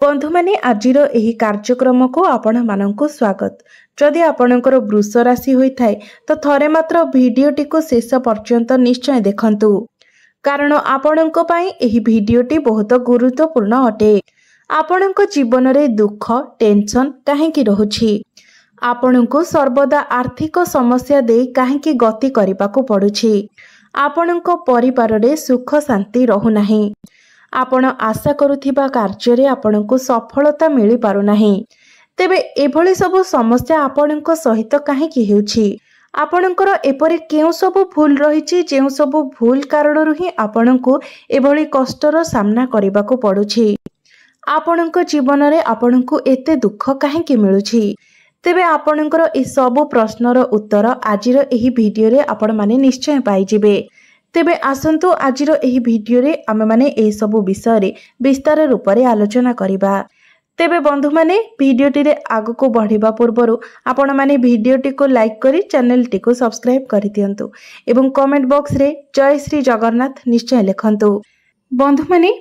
बंधु माने आजिर एही कार्यक्रम को आपण मानंकु स्वागत। जदि आपणकर वृष राशि होइथाय तो थरे मात्र भिडियोटी को शेष पर्यंत निश्चय देखंतु, कारण आपणक पई एही भिडियोटी बहुत गुरुत्वपूर्ण अटे। आपणक जीवन रे दुख टेंशन काहेकि रहुछि, आपणको सर्वदा आर्थिक समस्या दे काहेकि गति करिबाकू पडुछि, आपणक परिवार रे सुख शांति रहु नाही, आपण आशा करुथिबा कार्य रे आपणको सफलता मिली पारु नाही। तेबे एभली सब समस्या आपणक सहित काहेकि हेउछि, आपणकर एपरि केउ सब भूल रहिछि, जेउ सब भूल कारणरु ही आपणको एभली कष्टर सामना करिबाकू पडुछि, आपणक जीवन रे आपणको एते दुख काहेकि मिलुछि। तेबे आपणकर ए सब प्रश्नर उत्तर आजिर एही भिडियो रे आपण माने निश्चय पाई जिवे। तेबे आसंतु आजिर एही भिडियो रे आमे माने ए सब विषय रे विस्तार रूप रे आलोचना करिबा। तेबे बंधु माने भिडियोटी रे आगु को बढ़िबा पूर्वरु आपण माने भिडियोटी को लाइक करी चैनल टी को सब्सक्राइब करि दियंतु एवं कमेंट बॉक्स रे जय श्री जगन्नाथ निश्चय लिखंतु। बंधु माने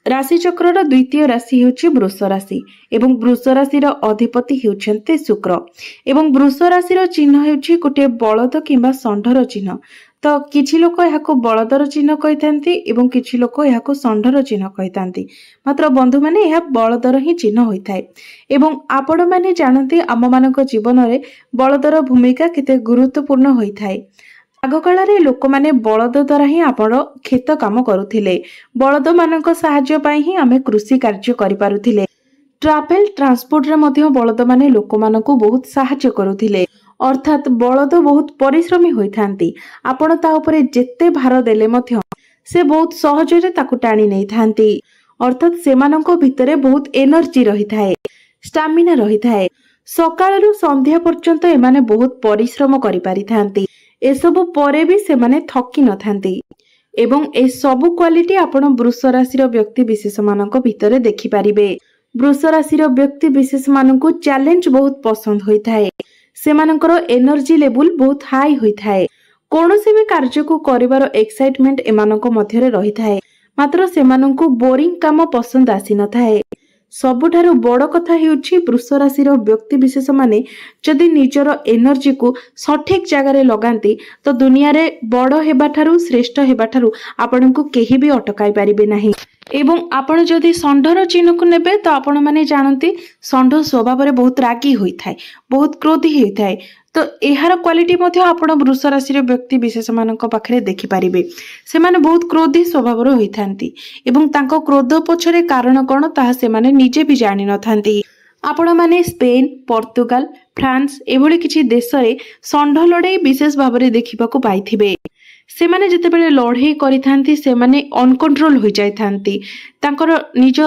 राशि चक्रर द्वितीय राशि हेउछि वृष राशि एवं वृष राशि रो अधिपति हेउछन्ते शुक्र एवं वृष राशि रो चिन्ह हेउछि गोटे बलद किंबा षंढर चिन्ह। तो किछि लोक याको बलदर चिन्ह कहिथांती एवं किछि लोक याको षंढर चिन्ह कहिथांती, मात्र बंधु माने यह बलदर ही चिन्ह होइथाय। एवं आपण माने जानନ୍ତି आम मानक जीवन रे बलदर भूमिका केते गुरुत्वपूर्ण होइथाय। आग काल रे लोक माने बलद द्वारा ही आपण खेत काम करुथिले, बलद मानक सहाय्य पई ही आमे कृषि कार्य करि पारुथिले। ट्रावेल ट्रांसपोर्ट रे मध्ये बलद माने लोक मानकु बहुत सहाय्य करुथिले, अर्थात बलद बहुत परिश्रमी होइथांती। आपण ता उपरे जेते भार देले मध्य से बहुत सहजरे ताकु टाणी नै थांती, अर्थात सेमानंको भितरे बहुत एनर्जी रहिथाय, स्टामिना रहिथाय। सकाळरु संध्या पर्यंत एमाने बहुत परिश्रम करि पारिथांती, ए सब परे भी सेमाने थकी न थांती एवं ए सब क्वालिटी आपण वृष राशि रो व्यक्ति विशेष मानक भितरे देखि पारिबे। वृष राशि रो व्यक्ति विशेष मानकु चैलेंज बहुत पसंद होइथाय, सेमानकर एनर्जी लेवल बहुत हाई होइथाय। कोनोसी भी कार्य को करिवार एक्साइटमेंट एमानक मध्यरे रहिथाय, मात्र सेमानंकु बोरिंग काम पसंद आसी न थाए। सबुठारु बड़ कथा हेउछि वृष राशि रो व्यक्ति विशेष माने जदि निजर एनर्जी को सठिक जगह रे लगांती तो दुनिया रे बड़ हेबाठारु श्रेष्ठ हेबाठारु आपनकु केही भी अटकाई पारिबे नाही। एवं आपण जदि षंढर चिन्ह को नेबे तो आपण माने जानନ୍ତି षंढ स्वभाव रे बहुत रागी होइथाय, बहुत क्रोधी होइथाय। तो एहार क्वालिटी मध्ये आपण वृष राशि रे व्यक्ति विशेष मानक पाखरे देखि पारिबे। से माने बहुत क्रोधी स्वभाव रो होइथांती एवं तांको क्रोध पछरे कारण कोन ताहा से माने निजे भी जानि न थांती। आपण माने स्पेन पोर्तुगाल फ्रांस एभली किछि देश रे षंढ लड़ाई विशेष भाव रे देखिबाकू पाइथिबे। से माने जेतेबेले लड़ाई करिथांती से माने अनकंट्रोल होई जाइथांती, तांकर निज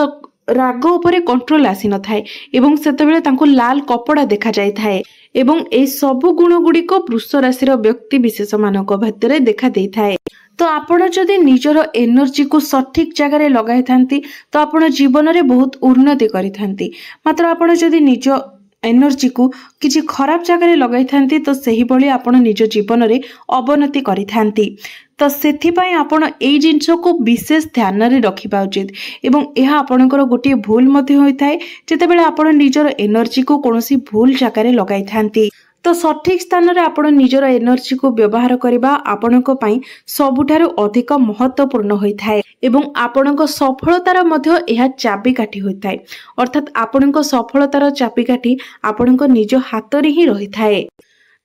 राग उपरे कंट्रोल आसी न थाए एवं सेतेबेले तांको लाल कपड़ा देखा जाय थाए एवं ए सब गुण गुडी को वृष राशि रो व्यक्ति विशेष मानक भितरे देखा देई थाए। तो आपण जदि निजर एनर्जी को सठिक जगह रे लगाई थांती तो आपण जीवन रे बहुत उन्नति करि थांती, मात्र आपण जदि निज एनर्जी को किछि खराब जगह रे लगाई थांती तो सही भली आपण निज जीवन रे अवनति करि थांती। तो सेथि पई आपण एई जिंस को विशेष ध्यान रे रखिबा उचित एवं एहा आपणकर गोटे भूल मध्ये होइथाय जेतेबेले आपण निजर एनर्जी को कोनोसी भूल जगह रे लगाई थांती। तो सठिक स्थान रे आपण निजर एनर्जी को व्यवहार करिबा आपणको पई सबुठारु अधिक महत्वपूर्ण होइथाय एवं आपणको सफलतार मध्ये एहा चाबिकाठी होइथाय, अर्थात आपणको सफलतार चाबिकाठी आपणको निज हाथ रे ही रहिथाय।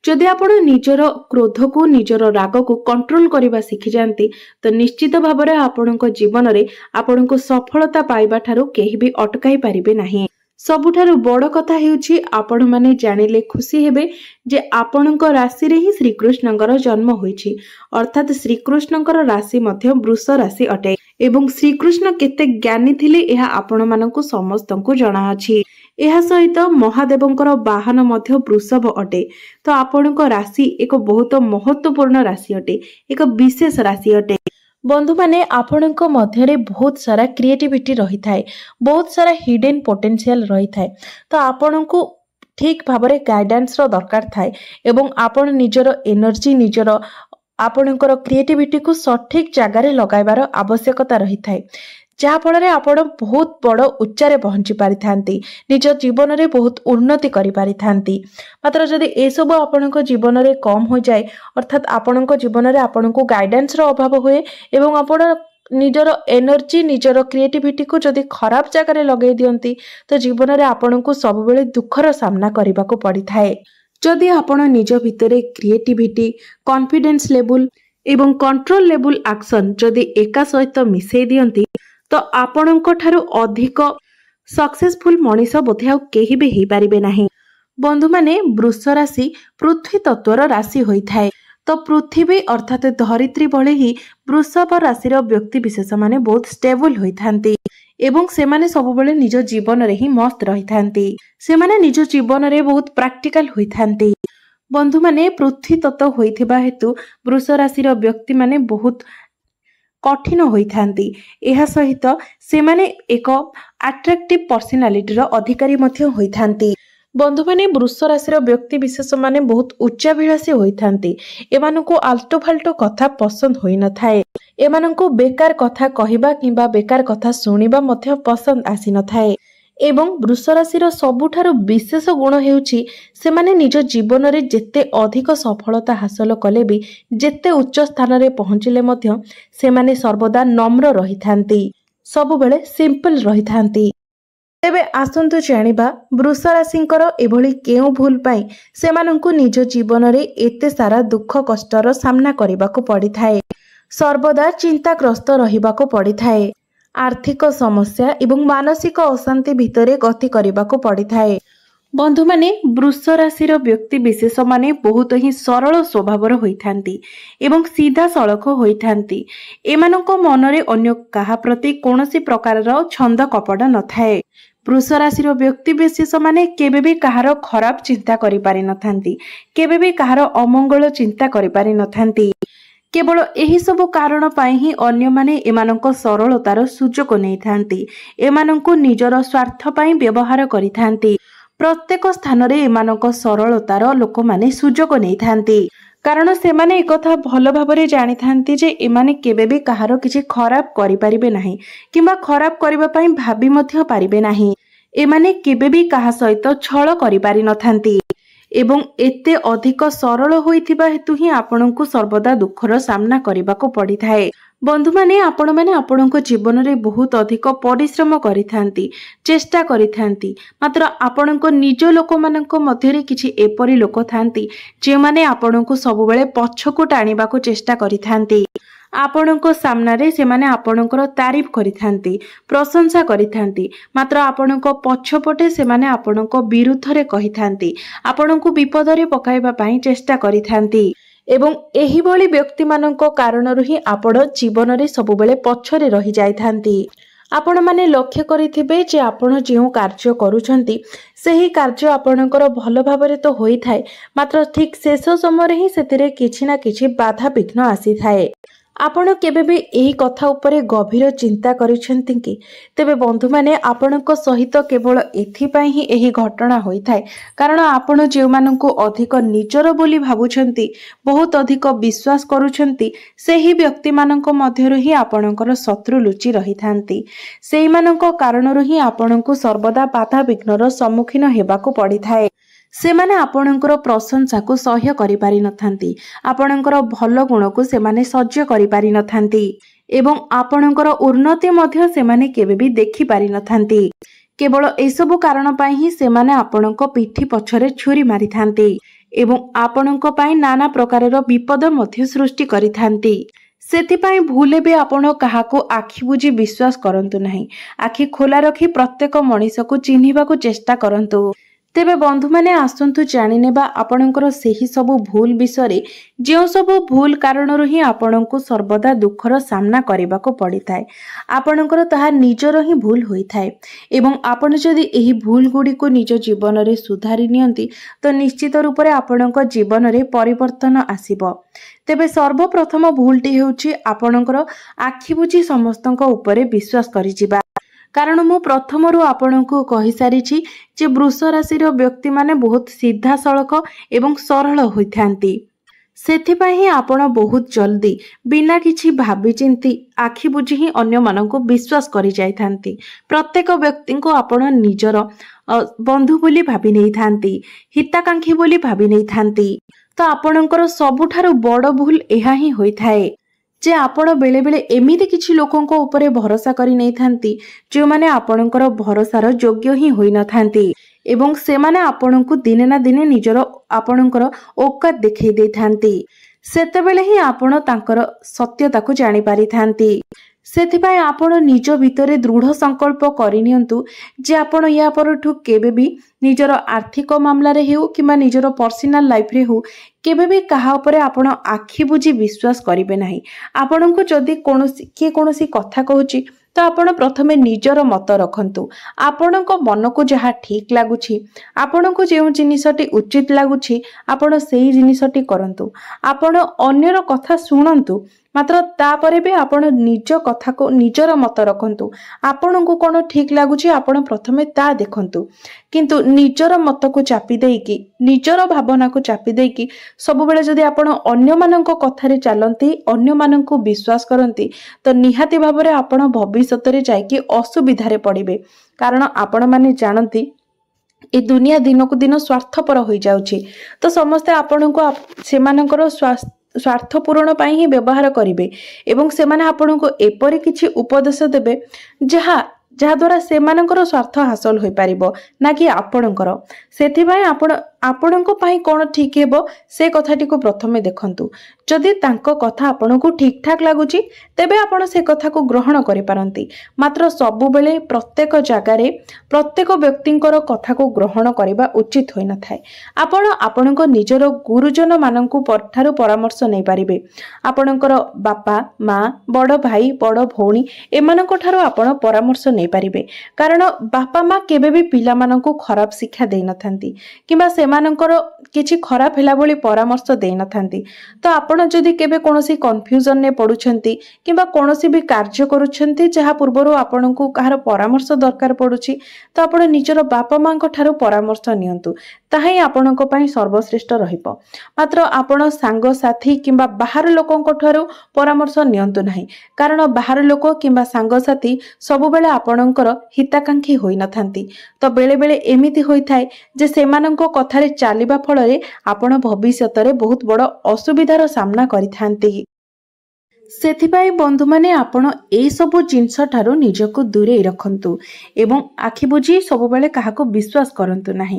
जदि आपण निजर क्रोध को निजर राग को कंट्रोल करबा सिखि जानती तो निश्चित भाव रे आपणको जीवन रे आपणको सफलता पाइबा ठारू केही भी अटकाई परिबे नाही। सबुठारु बड़ कथा हेउछि आपण माने जानिले खुशी हेबे जे आपणक राशि रे ही श्रीकृष्णଙ୍କର जन्म होइछि, अर्थात श्रीकृष्णଙ୍କର राशि मध्ये वृष राशि अटे एवं श्रीकृष्ण केते ज्ञानी थिले एहा आपण मानकु समस्तंकु जणा अछि। एहा सहित महादेवंकर वाहन मध्ये वृषभ अटे। तो आपणक राशि एक बहुत महत्वपूर्ण राशि अटे, एक विशेष राशि अटे। बंधु माने आपणक मध्यरे बहुत सारा क्रिएटिविटी रही थाए, बहुत सारा हिडन पोटेंशियल रही थाए। तो आपणको ठीक भाबरे गाइडेंस रो दरकार थाए एवं आपण निजर एनर्जी निजर आपणकर क्रिएटिविटी को सठिक जगार लगाइबार आवश्यकता रही थाए। ଯାହାଫଳରେ ଆପଣ ବହୁତ ବଡ଼ ଉଚ୍ଚାରେ ପହଞ୍ଚି ପାରିଥାନ୍ତି, ନିଜ ଜୀବନରେ ବହୁତ ଉନ୍ନତି କରିପାରିଥାନ୍ତି। ମାତ୍ର ଯଦି ଏସବୁ ଆପଣଙ୍କ ଜୀବନରେ କମ୍ ହୋଇଯାଏ, ଅର୍ଥାତ୍ ଆପଣଙ୍କ ଜୀବନରେ ଆପଣଙ୍କୁ ଗାଇଡାନ୍ସର ଅଭାବ ହୁଏ ଏବଂ ଆପଣ ନିଜର ଏନର୍ଜି, ନିଜର କ୍ରିଏଟିଭିଟିକୁ ଯଦି ଖରାପ ଜାଗାରେ ଲଗାଇ ଦିଅନ୍ତି, ତ ଜୀବନରେ ଆପଣଙ୍କୁ ସବୁବେଳେ ଦୁଃଖର ସାମ୍ନା କରିବାକୁ ପଡ଼ିଥାଏ। ଯଦି ଆପଣ ନିଜ ଭିତରେ କ୍ରିଏଟିଭିଟି, କନଫିଡେନ୍ସ ଲେବୁଲ ଏବଂ କଣ୍ଟ୍ରୋଲ ଲେବୁଲ ଆକ୍ସନ୍ ଯଦି ଏକା ସହିତ ମିଶାଇ ଦିଅନ୍ତି, ତ ଆପଣଙ୍କ ଠାରୁ ଅଧିକ ସକ୍ସେସଫୁଲ ମଣିଷ ବୋଧେ ଆଉ କେହି ବି ହେଇପାରିବେ ନାହିଁ। ବନ୍ଧୁମାନେ, ବୃଷ ରାଶି ପୃଥ୍ୱୀ ତତ୍ତ୍ୱର ରାଶି ହୋଇଥାଏ। ତ ପୃଥିବୀ ଅର୍ଥାତ୍ ଧରିତ୍ରୀ ଭଳି ହିଁ ବୃଷଭ ରାଶିର ବ୍ୟକ୍ତି ବିଶେଷ ମାନେ ବହୁତ ଷ୍ଟେବୁଲ ହୋଇଥାନ୍ତି ଏବଂ ସେମାନେ ସବୁବେଳେ ନିଜ ଜୀବନରେ ହିଁ ମସ୍ତ ରହିଥାନ୍ତି। ସେମାନେ ନିଜ ଜୀବନରେ ବହୁତ ପ୍ରାକ୍ଟିକାଲ ହୋଇଥାନ୍ତି। ବନ୍ଧୁମାନେ, ପୃଥ୍ୱୀ ତତ୍ତ୍ୱ ହୋଇଥିବା ହେତୁ ବୃଷ ରାଶିର ବ୍ୟକ୍ତିମାନେ ବହୁତ କଠିନ ହୋଇଥାନ୍ତି। ଏହା ସହିତ ସେମାନେ ଏକ ଆଟ୍ରାକ୍ଟିଭ ପର୍ସନାଲିଟିର ଅଧିକାରୀ ମଧ୍ୟ ହୋଇଥାନ୍ତି। ବନ୍ଧୁମାନେ, ବୃଷ ରାଶିର ବ୍ୟକ୍ତି ବିଶେଷ ମାନେ ବହୁତ ଉଚ୍ଚାଭିଳାଷୀ ହୋଇଥାନ୍ତି। ଏମାନଙ୍କୁ ଆଲତୁ ଫାଲତୁ କଥା ପସନ୍ଦ ହୋଇନଥାଏ। ଏମାନଙ୍କୁ ବେକାର କଥା କହିବା କିମ୍ବା ବେକାର କଥା ଶୁଣିବା ମଧ୍ୟ ପସନ୍ଦ ଆସିନଥାଏ। ଏବଂ ବୃଷ ରାଶିର ସବୁଠାରୁ ବିଶେଷ ଗୁଣ ହେଉଛି ସେମାନେ ନିଜ ଜୀବନରେ ଯେତେ ଅଧିକ ସଫଳତା ହାସଲ କଲେ ବି, ଯେତେ ଉଚ୍ଚ ସ୍ଥାନରେ ପହଞ୍ଚିଲେ ମଧ୍ୟ ସେମାନେ ସର୍ବଦା ନମ୍ର ରହିଥାନ୍ତି, ସବୁବେଳେ ସିମ୍ପଲ ରହିଥାନ୍ତି। ତେବେ ଆସନ୍ତୁ ଜାଣିବା ବୃଷ ରାଶିଙ୍କର ଏଭଳି କେଉଁ ଭୁଲ ପାଇଁ ସେମାନଙ୍କୁ ନିଜ ଜୀବନରେ ଏତେ ସାରା ଦୁଃଖ କଷ୍ଟର ସାମ୍ନା କରିବାକୁ ପଡ଼ିଥାଏ, ସର୍ବଦା ଚିନ୍ତାଗ୍ରସ୍ତ ରହିବାକୁ ପଡ଼ିଥାଏ, ଆର୍ଥିକ ସମସ୍ୟା ଏବଂ ମାନସିକ ଅଶାନ୍ତି ଭିତରେ ଗତି କରିବାକୁ ପଡ଼ିଥାଏ। ବନ୍ଧୁମାନେ, ବୃଷ ରାଶିର ବ୍ୟକ୍ତି ବିଶେଷ ମାନେ ବହୁତ ହିଁ ସରଳ ସ୍ୱଭାବର ହୋଇଥାନ୍ତି ଏବଂ ସିଧାସଳଖ ହୋଇଥାନ୍ତି। ଏମାନଙ୍କ ମନରେ ଅନ୍ୟ କାହା ପ୍ରତି କୌଣସି ପ୍ରକାରର ଛନ୍ଦ କପଟ ନଥାଏ। ବୃଷ ରାଶିର ବ୍ୟକ୍ତି ବିଶେଷ ମାନେ କେବେ ବି କାହାର ଖରାପ ଚିନ୍ତା କରିପାରିନଥାନ୍ତି, କେବେ ବି କାହାର ଅମଙ୍ଗଳ ଚିନ୍ତା କରିପାରିନଥାନ୍ତି। କେବଳ ଏହି ସବୁ କାରଣ ପାଇଁ ହିଁ ଅନ୍ୟମାନେ ଏମାନଙ୍କ ସରଳତାର ସୁଯୋଗ ନେଇଥାନ୍ତି, ଏମାନଙ୍କୁ ନିଜର ସ୍ୱାର୍ଥ ପାଇଁ ବ୍ୟବହାର କରିଥାନ୍ତି। ପ୍ରତ୍ୟେକ ସ୍ଥାନରେ ଏମାନଙ୍କ ସରଳତାର ଲୋକମାନେ ସୁଯୋଗ ନେଇଥାନ୍ତି, କାରଣ ସେମାନେ ଏକଥା ଭଲ ଭାବରେ ଜାଣିଥାନ୍ତି ଯେ ଏମାନେ କେବେ ବି କାହାର କିଛି ଖରାପ କରିପାରିବେ ନାହିଁ କିମ୍ବା ଖରାପ କରିବା ପାଇଁ ଭାବି ମଧ୍ୟ ପାରିବେ ନାହିଁ। ଏମାନେ କେବେ ବି କାହା ସହିତ ଛଳ କରିପାରିନଥାନ୍ତି ଏବଂ ଏତେ ଅଧିକ ସରଳ ହୋଇଥିବା ହେତୁ ହିଁ ଆପଣଙ୍କୁ ସର୍ବଦା ଦୁଃଖର ସାମ୍ନା କରିବାକୁ ପଡ଼ିଥାଏ। ବନ୍ଧୁମାନେ, ଆପଣମାନେ ଆପଣଙ୍କ ଜୀବନରେ ବହୁତ ଅଧିକ ପରିଶ୍ରମ କରିଥାନ୍ତି, ଚେଷ୍ଟା କରିଥାନ୍ତି। ମାତ୍ର ଆପଣଙ୍କ ନିଜ ଲୋକମାନଙ୍କ ମଧ୍ୟରେ କିଛି ଏପରି ଲୋକ ଥାନ୍ତି ଯେଉଁମାନେ ଆପଣଙ୍କୁ ସବୁବେଳେ ପଛକୁ ଟାଣିବାକୁ ଚେଷ୍ଟା କରିଥାନ୍ତି। ଆପଣଙ୍କ ସାମ୍ନାରେ ସେମାନେ ଆପଣଙ୍କର ତାରିଫ କରିଥାନ୍ତି, ପ୍ରଶଂସା କରିଥାନ୍ତି, ମାତ୍ର ଆପଣଙ୍କ ପଛପଟେ ସେମାନେ ଆପଣଙ୍କ ବିରୁଦ୍ଧରେ କହିଥାନ୍ତି, ଆପଣଙ୍କୁ ବିପଦରେ ପକାଇବା ପାଇଁ ଚେଷ୍ଟା କରିଥାନ୍ତି ଏବଂ ଏହିଭଳି ବ୍ୟକ୍ତିମାନଙ୍କ କାରଣରୁ ହିଁ ଆପଣ ଜୀବନରେ ସବୁବେଳେ ପଛରେ ରହିଯାଇଥାନ୍ତି। ଆପଣମାନେ ଲକ୍ଷ୍ୟ କରିଥିବେ ଯେ ଆପଣ ଯେଉଁ କାର୍ଯ୍ୟ କରୁଛନ୍ତି ସେହି କାର୍ଯ୍ୟ ଆପଣଙ୍କର ଭଲ ଭାବରେ ତ ହୋଇଥାଏ, ମାତ୍ର ଠିକ୍ ଶେଷ ସମୟରେ ହିଁ ସେଥିରେ କିଛି ନା କିଛି ବାଧାବିଘ୍ନ ଆସିଥାଏ। ଆପଣ କେବେ ବି ଏହି କଥା ଉପରେ ଗଭୀର ଚିନ୍ତା କରିଛନ୍ତି କି? ତେବେ ବନ୍ଧୁମାନେ, ଆପଣଙ୍କ ସହିତ କେବଳ ଏଥିପାଇଁ ହିଁ ଏହି ଘଟଣା ହୋଇଥାଏ କାରଣ ଆପଣ ଯେଉଁମାନଙ୍କୁ ଅଧିକ ନିଜର ବୋଲି ଭାବୁଛନ୍ତି, ବହୁତ ଅଧିକ ବିଶ୍ୱାସ କରୁଛନ୍ତି, ସେହି ବ୍ୟକ୍ତିମାନଙ୍କ ମଧ୍ୟରୁ ହିଁ ଆପଣଙ୍କର ଶତ୍ରୁ ଲୁଚି ରହିଥାନ୍ତି। ସେଇମାନଙ୍କ କାରଣରୁ ହିଁ ଆପଣଙ୍କୁ ସର୍ବଦା ବାଧାବିଘ୍ନର ସମ୍ମୁଖୀନ ହେବାକୁ ପଡ଼ିଥାଏ। ସେମାନେ ଆପଣଙ୍କର ପ୍ରଶଂସାକୁ ସହ୍ୟ କରିପାରିନଥାନ୍ତି, ଆପଣଙ୍କର ଭଲ ଗୁଣକୁ ସେମାନେ ସହ୍ୟ କରିପାରିନଥାନ୍ତି ଏବଂ ଆପଣଙ୍କର ଉନ୍ନତି ମଧ୍ୟ ସେମାନେ କେବେ ବି ଦେଖିପାରିନଥାନ୍ତି। କେବଳ ଏସବୁ କାରଣ ପାଇଁ ହିଁ ସେମାନେ ଆପଣଙ୍କ ପିଠି ପଛରେ ଛୁରୀ ମାରିଥାନ୍ତି ଏବଂ ଆପଣଙ୍କ ପାଇଁ ନାନା ପ୍ରକାରର ବିପଦ ମଧ୍ୟ ସୃଷ୍ଟି କରିଥାନ୍ତି। ସେଥିପାଇଁ ଭୁଲେ ବି ଆପଣ କାହାକୁ ଆଖି ବୁଜି ବିଶ୍ୱାସ କରନ୍ତୁ ନାହିଁ। ଆଖି ଖୋଲା ରଖି ପ୍ରତ୍ୟେକ ମଣିଷକୁ ଚିହ୍ନିବାକୁ ଚେଷ୍ଟା କରନ୍ତୁ। ତେବେ ବନ୍ଧୁମାନେ, ଆସନ୍ତୁ ଜାଣିନେବା ଆପଣଙ୍କର ସେହି ସବୁ ଭୁଲ ବିଷୟରେ, ଯେଉଁ ସବୁ ଭୁଲ କାରଣରୁ ହିଁ ଆପଣଙ୍କୁ ସର୍ବଦା ଦୁଃଖର ସାମ୍ନା କରିବାକୁ ପଡ଼ିଥାଏ। ଆପଣଙ୍କର ତାହା ନିଜର ହିଁ ଭୁଲ ହୋଇଥାଏ ଏବଂ ଆପଣ ଯଦି ଏହି ଭୁଲ ଗୁଡ଼ିକୁ ନିଜ ଜୀବନରେ ସୁଧାରି ନିଅନ୍ତି, ତ ନିଶ୍ଚିତ ରୂପରେ ଆପଣଙ୍କ ଜୀବନରେ ପରିବର୍ତ୍ତନ ଆସିବ। ତେବେ ସର୍ବପ୍ରଥମ ଭୁଲଟି ହେଉଛି ଆପଣଙ୍କର ଆଖି ବୁଜି ସମସ୍ତଙ୍କ ଉପରେ ବିଶ୍ୱାସ କରିଯିବା। କାରଣ ମୁଁ ପ୍ରଥମରୁ ଆପଣଙ୍କୁ କହିସାରିଛି ଯେ ବୃଷ ରାଶିର ବ୍ୟକ୍ତିମାନେ ବହୁତ ସିଧାସଳଖ ଏବଂ ସରଳ ହୋଇଥାନ୍ତି। ସେଥିପାଇଁ ହିଁ ଆପଣ ବହୁତ ଜଲ୍ଦି ବିନା କିଛି ଭାବିଚିନ୍ତି ଆଖି ବୁଜି ହିଁ ଅନ୍ୟମାନଙ୍କୁ ବିଶ୍ୱାସ କରି ଯାଇଥାନ୍ତି। ପ୍ରତ୍ୟେକ ବ୍ୟକ୍ତିଙ୍କୁ ଆପଣ ନିଜର ବନ୍ଧୁ ବୋଲି ଭାବି ନେଇଥାନ୍ତି, ହିତାକାଂକ୍ଷୀ ବୋଲି ଭାବି ନେଇଥାନ୍ତି। ତ ଆପଣଙ୍କର ସବୁଠାରୁ ବଡ଼ ଭୁଲ ଏହା ହିଁ ହୋଇଥାଏ ଯେ ଆପଣ ବେଳେବେଳେ ଏମିତି କିଛି ଲୋକଙ୍କ ଉପରେ ଭରସା କରି ନେଇଥାନ୍ତି ଯେଉଁମାନେ ଆପଣଙ୍କର ଭରସାର ଯୋଗ୍ୟ ହିଁ ହୋଇନଥାନ୍ତି ଏବଂ ସେମାନେ ଆପଣଙ୍କୁ ଦିନେ ନା ଦିନେ ଆପଣଙ୍କର ଔକାତ ଦେଖେଇ ଦେଇଥାନ୍ତି। ସେତେବେଳେ ହିଁ ଆପଣ ତାଙ୍କର ସତ୍ୟତାକୁ ଜାଣିପାରିଥାନ୍ତି। ସେଥିପାଇଁ ଆପଣ ନିଜ ଭିତରେ ଦୃଢ଼ ସଂକଳ୍ପ କରିନିଅନ୍ତୁ ଯେ ଆପଣ ୟା ପରଠୁ କେବେ ବି ନିଜର ଆର୍ଥିକ ମାମଲାରେ ହେଉ କିମ୍ବା ନିଜର ପର୍ସନାଲ ଲାଇଫରେ ହେଉ କେବେ ବି କାହା ଉପରେ ଆପଣ ଆଖି ବୁଜି ବିଶ୍ୱାସ କରିବେ ନାହିଁ। ଆପଣଙ୍କୁ ଯଦି କିଏ କୌଣସି କଥା କହୁଛି ତ ଆପଣ ପ୍ରଥମେ ନିଜର ମତ ରଖନ୍ତୁ। ଆପଣଙ୍କ ମନକୁ ଯାହା ଠିକ୍ ଲାଗୁଛି, ଆପଣଙ୍କୁ ଯେଉଁ ଜିନିଷଟି ଉଚିତ ଲାଗୁଛି ଆପଣ ସେଇ ଜିନିଷଟି କରନ୍ତୁ। ଆପଣ ଅନ୍ୟର କଥା ଶୁଣନ୍ତୁ, ମାତ୍ର ତାପରେ ବି ଆପଣ ନିଜର ମତ ରଖନ୍ତୁ। ଆପଣଙ୍କୁ କ'ଣ ଠିକ୍ ଲାଗୁଛି ଆପଣ ପ୍ରଥମେ ତା ଦେଖନ୍ତୁ। କିନ୍ତୁ ନିଜର ମତକୁ ଚାପି ଦେଇକି, ନିଜର ଭାବନାକୁ ଚାପି ଦେଇକି ସବୁବେଳେ ଯଦି ଆପଣ ଅନ୍ୟମାନଙ୍କ କଥାରେ ଚାଲନ୍ତି, ଅନ୍ୟମାନଙ୍କୁ ବିଶ୍ୱାସ କରନ୍ତି ତ ନିହାତି ଭାବରେ ଆପଣ ଭବିଷ୍ୟତରେ ଯାଇକି ଅସୁବିଧାରେ ପଡ଼ିବେ। କାରଣ ଆପଣମାନେ ଜାଣନ୍ତି ଏ ଦୁନିଆ ଦିନକୁ ଦିନ ସ୍ୱାର୍ଥପର ହୋଇଯାଉଛି। ତ ସମସ୍ତେ ଆପଣଙ୍କୁ ସେମାନଙ୍କର ସ୍ୱାର୍ଥ ପୂରଣ ପାଇଁ ହିଁ ବ୍ୟବହାର କରିବେ ଏବଂ ସେମାନେ ଆପଣଙ୍କୁ ଏପରି କିଛି ଉପଦେଶ ଦେବେ ଯାହାଦ୍ୱାରା ସେମାନଙ୍କର ସ୍ୱାର୍ଥ ହାସଲ ହୋଇପାରିବ ନା କି ଆପଣଙ୍କର। ସେଥିପାଇଁ ଆପଣଙ୍କ ପାଇଁ କ'ଣ ଠିକ୍ ହେବ ସେ କଥାଟିକୁ ପ୍ରଥମେ ଦେଖନ୍ତୁ। ଯଦି ତାଙ୍କ କଥା ଆପଣଙ୍କୁ ଠିକ୍ ଠାକ୍ ଲାଗୁଛି ତେବେ ଆପଣ ସେ କଥାକୁ ଗ୍ରହଣ କରିପାରନ୍ତି। ମାତ୍ର ସବୁବେଳେ ପ୍ରତ୍ୟେକ ଜାଗାରେ ପ୍ରତ୍ୟେକ ବ୍ୟକ୍ତିଙ୍କର କଥାକୁ ଗ୍ରହଣ କରିବା ଉଚିତ ହୋଇନଥାଏ। ଆପଣ ଆପଣଙ୍କ ନିଜର ଗୁରୁଜନମାନଙ୍କୁ ଠାରୁ ପରାମର୍ଶ ନେଇପାରିବେ। ଆପଣଙ୍କର ବାପା, ମା, ବଡ଼ ଭାଇ, ବଡ଼ ଭଉଣୀ ଏମାନଙ୍କ ଠାରୁ ଆପଣ ପରାମର୍ଶ ନେଇପାରିବେ। କାରଣ ବାପା ମା କେବେ ବି ପିଲାମାନଙ୍କୁ ଖରାପ ଶିକ୍ଷା ଦେଇନଥାନ୍ତି କିମ୍ବା ସେମାନଙ୍କର କିଛି ଖରାପ ହେଲା ଭଳି ପରାମର୍ଶ ଦେଇନଥାନ୍ତି। ତ ଆପଣ ଯଦି କେବେ କୌଣସି କନଫ୍ୟୁଜନରେ ପଡ଼ୁଛନ୍ତି କିମ୍ବା କୌଣସି ବି କାର୍ଯ୍ୟ କରୁଛନ୍ତି ଯାହା ପୂର୍ବରୁ ଆପଣଙ୍କୁ କାହାର ପରାମର୍ଶ ଦରକାର ପଡ଼ୁଛି ତ ଆପଣ ନିଜର ବାପା ମାଙ୍କ ଠାରୁ ପରାମର୍ଶ ନିଅନ୍ତୁ। ତାହା ହିଁ ଆପଣଙ୍କ ପାଇଁ ସର୍ବଶ୍ରେଷ୍ଠ ରହିବ। ମାତ୍ର ଆପଣ ସାଙ୍ଗସାଥୀ କିମ୍ବା ବାହାର ଲୋକଙ୍କ ଠାରୁ ପରାମର୍ଶ ନିଅନ୍ତୁ ନାହିଁ। କାରଣ ବାହାର ଲୋକ କିମ୍ବା ସାଙ୍ଗସାଥୀ ସବୁବେଳେ ଆପଣଙ୍କର ହିତାକାଂକ୍ଷୀ ହୋଇନଥାନ୍ତି। ତ ବେଳେବେଳେ ଏମିତି ହୋଇଥାଏ ଯେ ସେମାନଙ୍କ କଥାରେ ଚାଲିବା ଫଳରେ ଆପଣ ଭବିଷ୍ୟତରେ ବହୁତ ବଡ଼ ଅସୁବିଧାର ସାମ୍ନା କରିଥାନ୍ତି। ସେଥିପାଇଁ ବନ୍ଧୁମାନେ ଆପଣ ଏଇସବୁ ଜିନିଷ ଠାରୁ ନିଜକୁ ଦୂରେଇ ରଖନ୍ତୁ ଏବଂ ଆଖି ବୁଜି ସବୁବେଳେ କାହାକୁ ବିଶ୍ୱାସ କରନ୍ତୁ ନାହିଁ।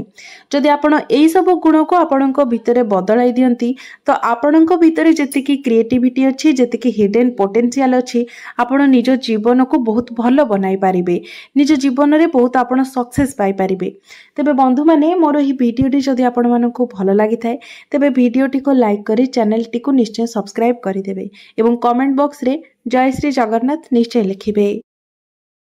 ଯଦି ଆପଣ ଏଇସବୁ ଗୁଣକୁ ଆପଣଙ୍କ ଭିତରେ ବଦଳାଇ ଦିଅନ୍ତି ତ ଆପଣଙ୍କ ଭିତରେ ଯେତିକି କ୍ରିଏଟିଭିଟି ଅଛି, ଯେତିକି ହିଡେନ୍ ପୋଟେନ୍ସିଆଲ ଅଛି, ଆପଣ ନିଜ ଜୀବନକୁ ବହୁତ ଭଲ ବନାଇ ପାରିବେ। ନିଜ ଜୀବନରେ ବହୁତ ଆପଣ ସକ୍ସେସ୍ ପାଇପାରିବେ। ତେବେ ବନ୍ଧୁମାନେ ମୋର ଏହି ଭିଡ଼ିଓଟି ଯଦି ଆପଣମାନଙ୍କୁ ଭଲ ଲାଗିଥାଏ ତେବେ ଭିଡ଼ିଓଟିକୁ ଲାଇକ୍ କରି ଚ୍ୟାନେଲଟିକୁ ନିଶ୍ଚୟ ସବସ୍କ୍ରାଇବ୍ କରିଦେବେ ଏବଂ କମେଣ୍ଟ ବକ୍ସରେ ଜୟ ଶ୍ରୀ ଜଗନ୍ନାଥ ନିଶ୍ଚୟ ଲେଖିବେ।